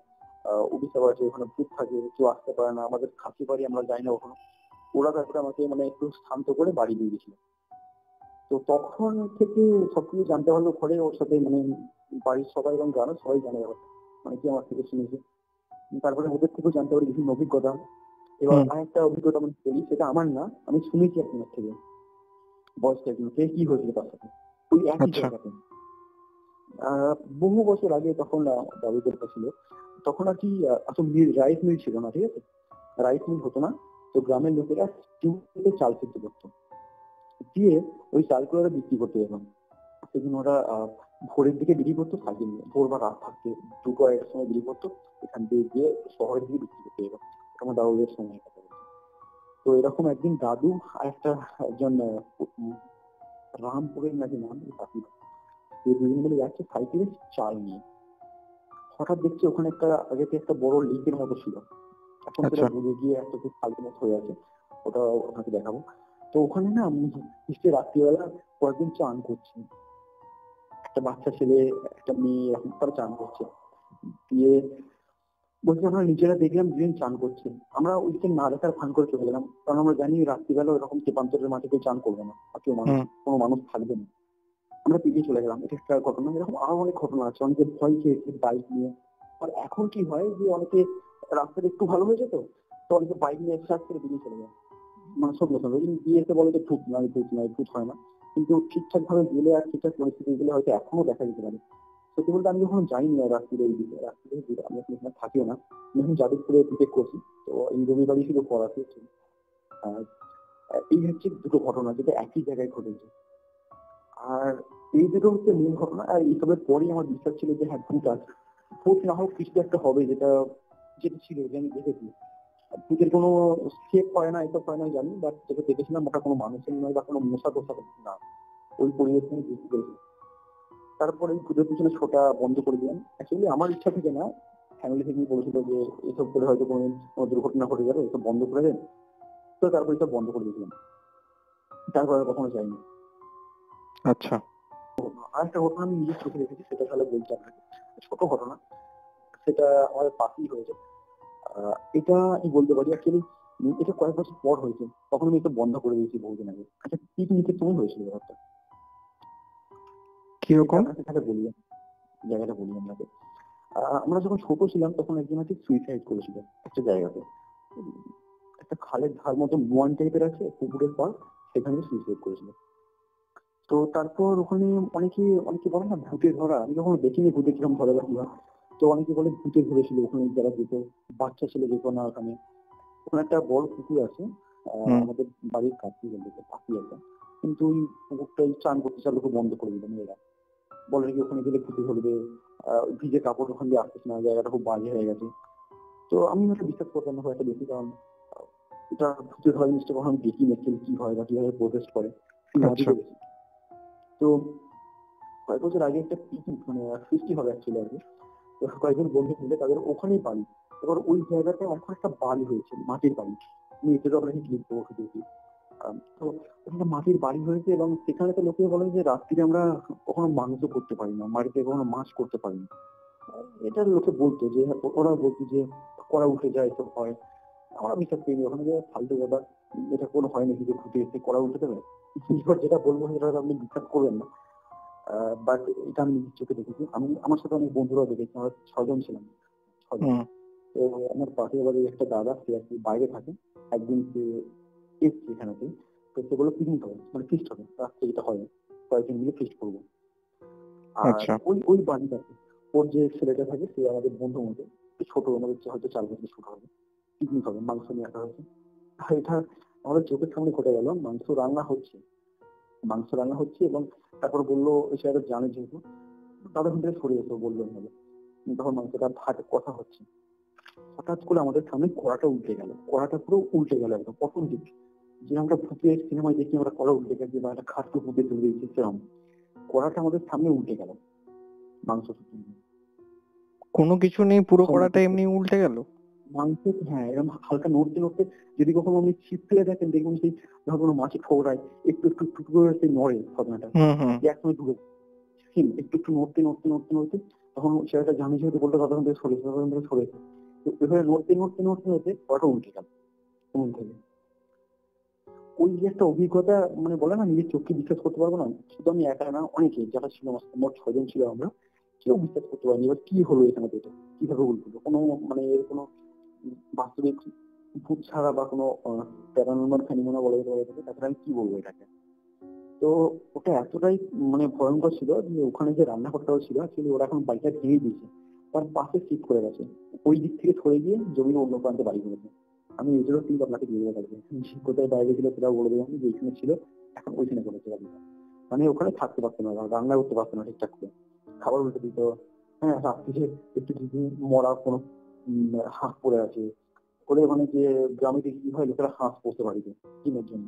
অভিশাপ আছে, ওখানে ভূত থাকে, কেউ আসতে পারে না, আমাদের খাসি বাড়ি আমরা যাই না ওখানে। ওরা তারপরে আমাকে মানে একটু শান্ত করে বাড়ি দিয়ে গেছিল। তো তখন থেকে সবকিছু জানতে পারলো ঘরে, ওর সাথে মানে বাড়ির সবাই এবং গ্রামের সবাই জানে ব্যাপারটা, মানে কি আমার থেকে শুনেছে। তারপরে ওদের থেকেও জানতে পারি বিভিন্ন অভিজ্ঞতা। এবার আরেকটা অভিজ্ঞতা আমি বলি, সেটা আমার না, আমি শুনেছি আপনার থেকে, বয়স্ক একজন কে কি হয়েছিল তার সাথে ওই একই আচ্ছা। জায়গাতে। বহু বছর আগে, তখন দাদুদের ছিল, তখন আর কি আসলে রাইস মিল ছিল না, ঠিক আছে, রাইস মিল হতো না। তো গ্রামের লোকেরা টিউবওয়েলে চাল সিদ্ধ করতো, দিয়ে ওই চালগুলো ওরা বিক্রি করতে যেতাম। সেদিন ওরা ভোরের দিকে বিক্রি করতো সাইকেল নিয়ে, ভোর বা রাত থাকতে 2টো 1টার সময় বিক্রি করতো, এখান থেকে গিয়ে শহরের দিকে বিক্রি করতে যেতাম। আমার দাদুদের সময় কথা বলছি। তো এরকম একদিন দাদু আর একজন রামপুরের নাকি নাম, কাকিমা, এই দুজন মিলে যাচ্ছে সাইকেলে চাল নিয়ে। হঠাৎ দেখছি ওখানে আগে একটা বড় লেকের মতো ছিল, এখন সেটা আচ্ছা। বুঝে গিয়ে একটা খুব ফালতু মতো হয়ে আছে, ওটা আপনাকে দেখাবো। তো ওখানে না নিশ্চয়ই রাত্রিবেলা কয়েকদিন চান করছে, একটা বাচ্চা ছেলে, একটা মেয়ে, এখন তারা চান করছে। দিয়ে বলছি আমরা নিজেরা দেখলাম দুজন চান করছে, আমরা ওইদিকে না দেখার ভান করে চলে গেলাম, কারণ আমরা জানি রাত্রিবেলা এরকম তেপান্তরের মাঠে কেউ চান করবে না, আর কেউ মানুষ, কোনো মানুষ থাকবে না। আমরা পেরিয়ে চলে গেলাম। এটা একটা ঘটনা, এরকম আরো অনেক ঘটনা আছে, অনেকে ভয় খেয়েছে বাইক নিয়ে। আর এখন কি হয় যে অনেকে রাস্তাটা একটু ভালো হয়েছে, তো অনেকে বাইক নিয়ে একসাথে করে বেরিয়ে চলে যায়, মানে সব লোক গিয়ে এসে বলে যে ভূত নয়, ভূত নয়, ভূত হয় না। কিন্তু ঠিকঠাক ভাবে গেলে আর ঠিকঠাক পরিস্থিতি গেলে হয়তো এখনো দেখা যেতে পারে। সত্যি বলতে আমি যখন যাইনি না রাত্রিরে, এই দিকে রাত্রিরে আমি এখন এখানে থাকিও না, আমি এখন যাদবপুরে বিটেক করছি। তো এই রবিবারই ছিল পড়াতে। আর এই হচ্ছে দুটো ঘটনা যেটা একই জায়গায় ঘটেছে। আর এই দুটো হচ্ছে মূল ঘটনা। আর এইসবের পরেই আমার বিশ্বাস ছিল যে হ্যাঁ ভূত আছে, ভূত না হোক কিছু একটা হবে, যেটা যেটা ছিল যে আমি দেখেছি। ভূতের কোনো শেপ হয় না, এসব হয় না জানি, বাট যেটা দেখেছিলাম ওটা কোনো মানুষের নয় বা কোনো মশা টোশা না, ওই পরিবেশ আমি বুঝতে পেরেছি। তারপরে এই ভূতের পিছনে ছোটা বন্ধ করে দিলাম। অ্যাকচুয়ালি আমার ইচ্ছা থেকে না, ফ্যামিলি থেকে বলেছিল যে এসব করে হয়তো কোনো দুর্ঘটনা ঘটে যাবে, এসব বন্ধ করে দেন। তো তারপরে এসব বন্ধ করে দিয়েছিলাম, তারপরে আর কখনো যাইনি। আচ্ছা। আর একটা ঘটনা আমি নিজের চোখে দেখেছি, সেটা তাহলে বলছি আপনাকে, ছোট ঘটনা, সেটা আমাদের পাশেই হয়েছে। এটা আমি বলতে পারি অ্যাকচুয়ালি এটা কয়েক বছর পর হয়েছে, তখন আমি এটা বন্ধ করে দিয়েছি বহুদিন আগে। আচ্ছা পিকনিকের সময় হয়েছিল ব্যাপারটা, এটা কিরকম? আপনাকে তাহলে বলি, জায়গাটা বলি আপনাকে। আমরা যখন ছোট ছিলাম তখন একজন আছে সুইসাইড করেছিল একটা জায়গাতে, উম, একটা খালের ধার মতো মোয়ান টাইপের আছে, পুকুরের পার, সেখানে সুইসাইড করেছিল। তো তারপর ওখানে অনেকে অনেকে বলে না ভূতে ধরা, আমি কখনো দেখিনি ভূতে কিরকম ধরে বা কিভাবে। তো অনেকে বলে ভূতে ধরেছিল ওখানে, যারা যেত, বাচ্চা ছেলে যেত না ওখানে। ওখানে একটা বড় পুকুর আছে, আমাদের বাড়ির কাছে বলতে পাখি একটা, কিন্তু ওই পুকুরটাই চান করতে চান লোকে বন্ধ করে দিল মেয়েরা, বলে নাকি ওখানে গেলে ভূতে ধরবে। ভিজে কাপড় ওখান দিয়ে আসতেছে না, জায়গাটা খুব বাজে হয়ে গেছে। তো আমি এটা বিশ্বাস করতাম না খুব একটা বেশি, কারণ এটা ভূতে ধরা জিনিসটা কখনো আমি দেখি না, কেউ কি হয় বা কিভাবে প্রোটেস্ট করে আচ্ছা। নদীতে বেশি। তো কয়েক বছর আগে একটা পিকনিক মানে সৃষ্টি হবে অ্যাকচুয়ালি আর কি। তো কয়েকজন বন্ধু মিলে তাদের ওখানেই বাড়ি। এবার ওই জায়গাতে এখন একটা বাড়ি হয়েছে, মাটির বাড়ি, আমি এটাও আপনাকে ক্লিক দেবো দেখি। তো ওখানে মাটির বাড়ি হয়েছে, এবং সেখানে তো লোকে বলে যে রাত্রিরে আমরা কখনো মাংস করতে পারি না, মাটিতে কখনো মাছ করতে পারি না। এটা লোকে বলতো যে ওরা বলতো যে করা উঠে যায়, এসব হয়। আমরা বিশ্বাস করিনি, ওখানে যে ফালতু ব্যাপার, এটা কোনো হয় নাকি যে ঘুরতে এসে করা উঠে দেবে। এবার যেটা বলবো সেটা হয়তো আপনি বিশ্বাস করবেন না, বাট এটা আমি নিজের চোখে দেখেছি। আমি আমার সাথে অনেক বন্ধুরাও দেখেছি, আমরা 6জন ছিলাম, 6জন। তো আমার পাশের বাড়ির একটা দাদা, সে আর কি বাইরে থাকে, একদিন সে এসছে এখানেতে। তো সেগুলো পিকনিক হবে, মানে ফিস্ট হবে রাত্রে, যেটা হয় কয়েকজন মিলে ফিস্ট করবো। আর আচ্ছা। ওই বাড়িটাতে ওর যে ছেলেটা থাকে সে আমাদের বন্ধু মতো, একটু ছোট, আমাদের চেয়ে হয়তো 4 বছর ছোট হবে। পিকনিক হবে, মাংস নিয়ে আসা হয়েছে। আর এটা আমাদের চোখের সামনে ঘটে গেল। মাংস রান্না হচ্ছে এবং তারপর বললো ওই ছেলেটা জানে যেহেতু তাদের ওখান থেকে সরে যেত বললো বলে। তখন মাংসটা ভাত কথা হচ্ছে, হঠাৎ করে আমাদের সামনে কড়াটা উল্টে গেল। কড়াটা পুরো উল্টে গেল একদম প্রথম দিক, যে আমরা ভূতের সিনেমায় দেখি আমরা কড়া উল্টে গেছে বা একটা খাটকে ভূতে তুলে দিয়েছি সেরকম কড়াটা আমাদের সামনে উল্টে গেল। মাংস কোনো কিছু নেই, পুরো তখন কড়াটা এমনি উল্টে গেল? মাংস, হ্যাঁ, এরকম হালকা নড়তে নড়তে, যদি কখনো আপনি ছিপ ফেলে দেখেন দেখবেন সেই ধর কোনো মাছের ঠোকরায় একটু একটু একটু করে সেই নড়ে ঘটনাটা, হুম হুম। একসময় ডুবে একটু একটু নড়তে নড়তে নড়তে নড়তে তখন সেটা জানি যেহেতু বলতে ততক্ষণ থেকে সরেছে। তো এভাবে নড়তে নড়তে নড়তে নড়তে কড়াটা উল্টে গেল এমন থেকে। ওই যে একটা অভিজ্ঞতা, মানে বলে না নিজের চোখকে বিশ্বাস করতে পারবো না, শুধু আমি একা না, অনেকে যারা ছিল আমার সাথে, মোট 6 জন ছিল আমরা, কেউ বিশ্বাস করতে পারিনি এবার কি হলো এখানে, তো এটা কিভাবে বলবো, কোনো মানে এর কোনো বাস্তবিক ভূত ছাড়া বা কোনো প্যারানর্মাল ফেনোমেনা বলা যেতে পারে এটাকে, তাছাড়া আমি কি বলবো এটাকে। তো ওটা এতটাই মানে ভয়ঙ্কর ছিল যে ওখানে যে রান্নাঘরটাও ছিল অ্যাকচুয়ালি ওরা এখন বাড়িটা ভেঙে দিয়েছে, তার পাশে শিফট করে গেছে, ওই দিক থেকে সরে গিয়ে জমির অন্য প্রান্তে বাড়ি করেছে। আমি এগুলো কিন্তু আপনাকে দিয়ে দেবো কালকে, কোথায় বাইরে ছিল সেটাও বলে দেবো, যে এখানে ছিল এখন ওইখানে করেছে বাড়িটা। মানে ওখানে থাকতে পারতো না, রান্না করতে পারতো না ঠিকঠাক করে, খাবার উল্টে দিত। হ্যাঁ, রাত্রিতে একটু কিছু মরা কোনো হাঁস পড়ে আছে, করে মানে যে গ্রামে দিকে কি হয় লোকেরা হাঁস পুষতে বাড়িতে ডিমের জন্য।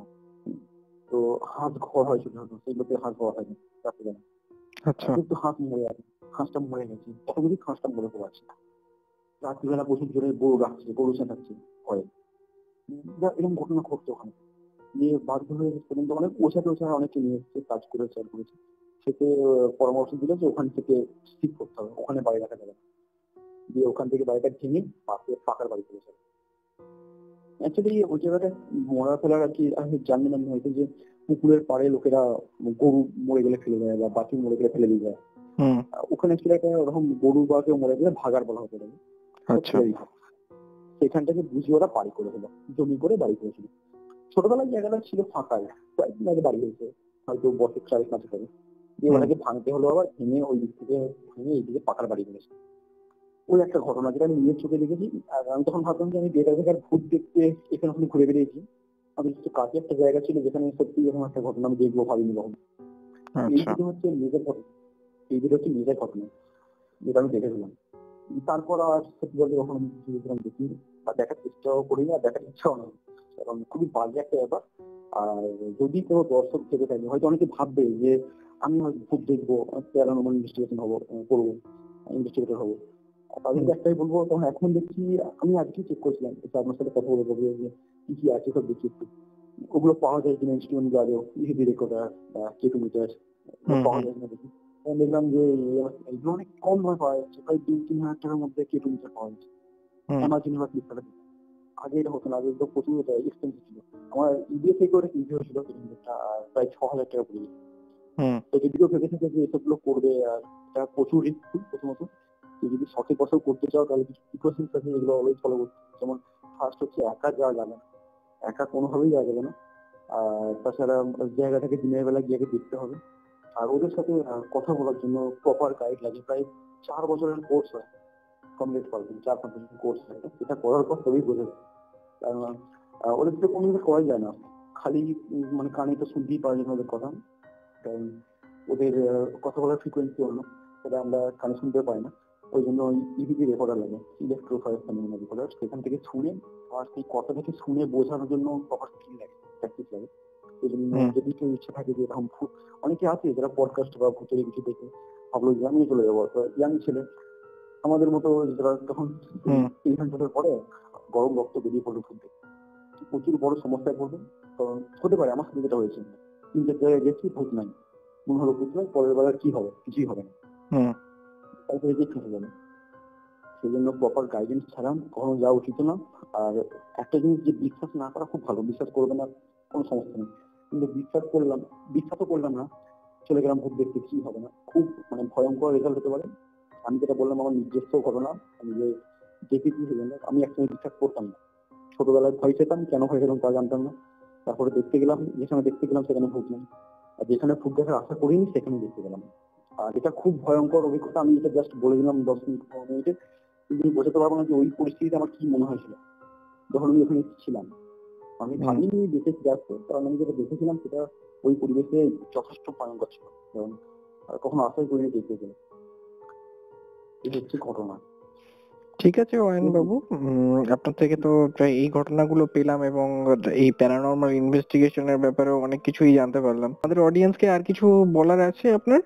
তো হাঁস ঘর হয় ছোট ছোট, সেগুলোতে হাঁস ঘর হয় না রাত্রিবেলা। আচ্ছা। কিন্তু হাঁস মরে আছে, হাঁসটা মরে গেছে, অটোমেটিক হাঁসটা মরে পড়ে আছে। রাত্রিবেলা প্রচুর জোরে গরু ডাকছে, গরু চেঁচাচ্ছে ভয়ে। এরকম ঘটনা ঘটছে ওখানে। নিয়ে বাধ্য হয়ে পর্যন্ত অনেক ওঝা টোঝা অনেকে নিয়ে এসেছে, কাজ করেছে আর করেছে। সেতে পরামর্শ দিল যে ওখান থেকে শিফট করতে হবে, ওখানে বাড়ি রাখা যাবে না। দিয়ে ওখান থেকে বাড়িটা ভেঙে পাশে ফাঁকার বাড়ি করেছে। অ্যাকচুয়ালি ওই জায়গাটা মরা ফেলার আর কি আমি জানি না, হয়তো যে পুকুরের পাড়ে লোকেরা গরু মরে গেলে ফেলে দেয় বা বাছুর মরে গেলে ফেলে দিয়ে যায়। হুম। ওখানে অ্যাকচুয়ালি একটা ওরকম গরু বা কেউ মরে গেলে ভাগার বলা হতো এটাকে, আচ্ছা। ফেলে দিত। সেখান থেকে বুঝিয়ে ওরা বাড়ি করে হলো, জমি করে বাড়ি করেছিল। ছোটবেলায় জায়গাটা ছিল ফাঁকাই, কয়েকদিন আগে বাড়ি হয়েছে, হয়তো বছর 4.5 করে। দিয়ে হুম। ওটাকে ভাঙতে হলো, আবার ভেঙে ওই দিক থেকে ভেঙে এইদিকে পাকার বাড়ি করেছে। ওই একটা ঘটনা যেটা আমি নিজের চোখে দেখেছি। আর আমি তখন ভাবতাম যে আমি বেকার ভূত দেখতে এখানে ওখানে ঘুরে বেরিয়েছি, আমি একটু কাছে একটা জায়গা ছিল যেখানে সত্যি এরকম একটা ঘটনা আমি দেখবো ভাবিনি কখনো। এই আচ্ছা। দুটো হচ্ছে নিজের ঘটনা, এই দুটো হচ্ছে নিজের ঘটনা যেটা আমি দেখেছিলাম। তারপর আর সত্যি বলতে কখনো আমি কিছু দেখলাম দেখিনি বা দেখার চেষ্টাও করিনি, আর দেখার ইচ্ছাও নেই, কারণ খুবই বাজে একটা ব্যাপার। আর যদি কোনো দর্শক থেকে থাকে হয়তো অনেকে ভাববে যে আমি হয়তো ভূত দেখবো, প্যারানর্মাল ইনভেস্টিগেশন হবো, করবো, ইনভেস্টিগেটর হবো, তাদেরকে একটাই বলবো, তখন এখন দেখছি, আমি আজকে চেক করছিলাম একটু আপনার সাথে কথা বলবো যে কি কি আছে সব দেখি একটু, ওগুলো পাওয়া যায় কিনা ইনস্ট্রুমেন্ট গাড়িও, ইভিডি রেকর্ডার বা কেটোমিটার হুম পাওয়া হুম। যায় কিনা দেখি। তখন দেখলাম যে এগুলো অনেক কম দামে পাওয়া যাচ্ছে, প্রায় 2-3 হাজার টাকার মধ্যে কেটোমিটার পাওয়া যাচ্ছে হুম অ্যামাজন বা ফ্লিপকার্টে। আগে এটা হতো না, আগে তো প্রচুর এক্সপেন্সিভ ছিল। আমার ইবিএ থেকে ওটা কিনতে হয়েছিল কেটোমিটারটা, প্রায় 6,000 টাকা পড়ে গেছে। হুম তো যদিও ভেবে থেকে যে এসবগুলো করবে, আর এটা প্রচুর রিস্ক প্রথমত। তুই যদি সঠিক বছর করতে চাও তাহলে কিছু প্রিকশনস আছে যেগুলো অলওয়েজ ফলো করতে হবে। যেমন ফার্স্ট হচ্ছে একা যাওয়া যাবে না, একা কোনোভাবেই যাওয়া যাবে না। আর তাছাড়া জায়গাটাকে দিনের বেলা গিয়ে আগে দেখতে হবে। আর ওদের সাথে কথা বলার জন্য প্রপার গাইড লাগে, প্রায় 4 বছরের কোর্স হয়, কমপ্লিট করবেন 4-5 বছরের কোর্স হয়, এটা করার পর তবেই বোঝা যায়। কারণ ওদের তো কোনো কিছু করা যায় না, খালি মানে কানে তো শুনতেই পাওয়া যায় না ওদের কথা। কারণ ওদের কথা বলার ফ্রিকোয়েন্সি অন্য, সেটা আমরা কানে শুনতে পাই না। ওই জন্য ওই ইভিডি রেকর্ডার লাগে, ইলেকট্রোফারেস্টামিন রেকর্ডার, সেখান থেকে শুনে আর সেই কথা থেকে শুনে বোঝানোর জন্য প্রপার স্কিল লাগে, প্র্যাকটিস লাগে। এই জন্য হুম যদি কেউ ইচ্ছা থাকে যে এরকম ভূত, অনেকে আছে যারা পডকাস্ট বা ভূতের কিছু দেখে ভাবলো যে আমি চলে যাবো, ইয়াং ছেলে আমাদের মতো, যারা তখন হুম। ইভেন্টের পরে গরম রক্ত বেরিয়ে পড়লো ভূত দেখে, প্রচুর বড় সমস্যায় পড়বে। কারণ হতে পারে আমার সাথে যেটা হয়েছে, 3-4 জায়গায় গেছি ভূত নাই, মনে হলো ভূত নাই, পরের বেলা কি হবে, কিছুই হবে না, হুম। তারপরে যে ছুটে যাবে। সেই জন্য প্রপার গাইডেন্স ছাড়া কখনো যাওয়া উচিত না। আর একটা জিনিস, যে বিশ্বাস না করা খুব ভালো, বিশ্বাস করবে না কোনো সমস্যা নেই, কিন্তু বিশ্বাসও করলাম না, চলে গেলাম ভূত দেখতে, কি হবে না, খুব মানে ভয়ঙ্কর রেজাল্ট হতে পারে। আমি যেটা বললাম আমার নিজস্ব ঘটনা, আমি যে দেখেছি সেজন্য আমি একসময় বিশ্বাস করতাম না, ছোটবেলায় ভয় পেতাম, কেন ভয় পেতাম তা জানতাম না। তারপরে দেখতে গেলাম, যেখানে দেখতে গেলাম সেখানে ভূত নেই, আর যেখানে ভূত দেখার আশা করিনি সেখানে দেখতে গেলাম। আর এটা খুব ভয়ঙ্কর অভিজ্ঞতা। আমি এটা জাস্ট বলে দিলাম 10 মিনিট 15 মিনিটে, কিন্তু আমি বোঝাতে পারবো না যে ওই পরিস্থিতিতে আমার কি মনে হয়েছিল যখন আমি ওখানে ছিলাম। আমি ভাবিনি দেখেছি যাচ্ছে, কারণ আমি যেটা দেখেছিলাম সেটা ওই পরিবেশে যথেষ্ট ভয়ঙ্কর ছিল এবং কখনো আশাই করিনি দেখতে গেলে। এই হচ্ছে ঘটনা। ঠিক আছে অয়ন বাবু, আপনার থেকে তো প্রায় এই ঘটনাগুলো পেলাম এবং এই প্যারানর্মাল ইনভেস্টিগেশনের ব্যাপারে অনেক কিছুই জানতে পারলাম। আমাদের অডিয়েন্সকে আর কিছু বলার আছে আপনার?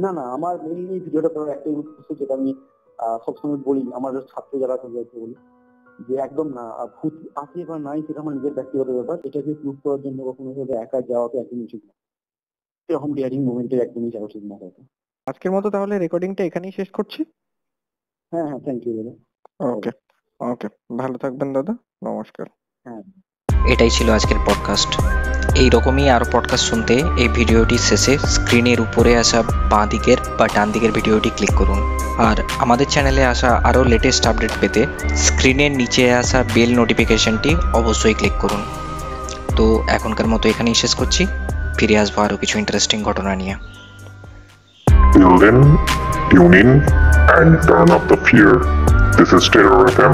না না, আমার মেইনলি ভিডিওটা করার একটাই উদ্দেশ্য, যেটা আমি সবসময় বলি আমার ছাত্র যারা আছে বলি, যে একদম না, ভূত আছে বা নাই সেটা আমার নিজের ব্যক্তিগত ব্যাপার। এটাকে প্রুভ করার জন্য কখনো ভাবে একা যাওয়াকে একদমই উচিত না। এরকম ডিয়ারিং মোমেন্টে একদমই যাওয়া উচিত না। আজকের মতো তাহলে রেকর্ডিংটা এখানেই শেষ করছি। হ্যাঁ হ্যাঁ, থ্যাংক ইউ দাদা। ওকে ওকে, ভালো থাকবেন দাদা, নমস্কার। হ্যাঁ, এটাই ছিল আজকের পডকাস্ট। এই রকমই আরও পডকাস্ট শুনতে এই ভিডিওটির শেষে স্ক্রিনের উপরে আসা বাঁ দিকের বা ডান দিকের ভিডিওটি ক্লিক করুন। আর আমাদের চ্যানেলে আসা আরও লেটেস্ট আপডেট পেতে স্ক্রিনের নিচে আসা বেল নোটিফিকেশনটি অবশ্যই ক্লিক করুন। তো এখনকার মতো এখানেই শেষ করছি, ফিরে আসবো আরও কিছু ইন্টারেস্টিং ঘটনা নিয়ে। Till then, tune in and turn up the fear. This is Terror FM.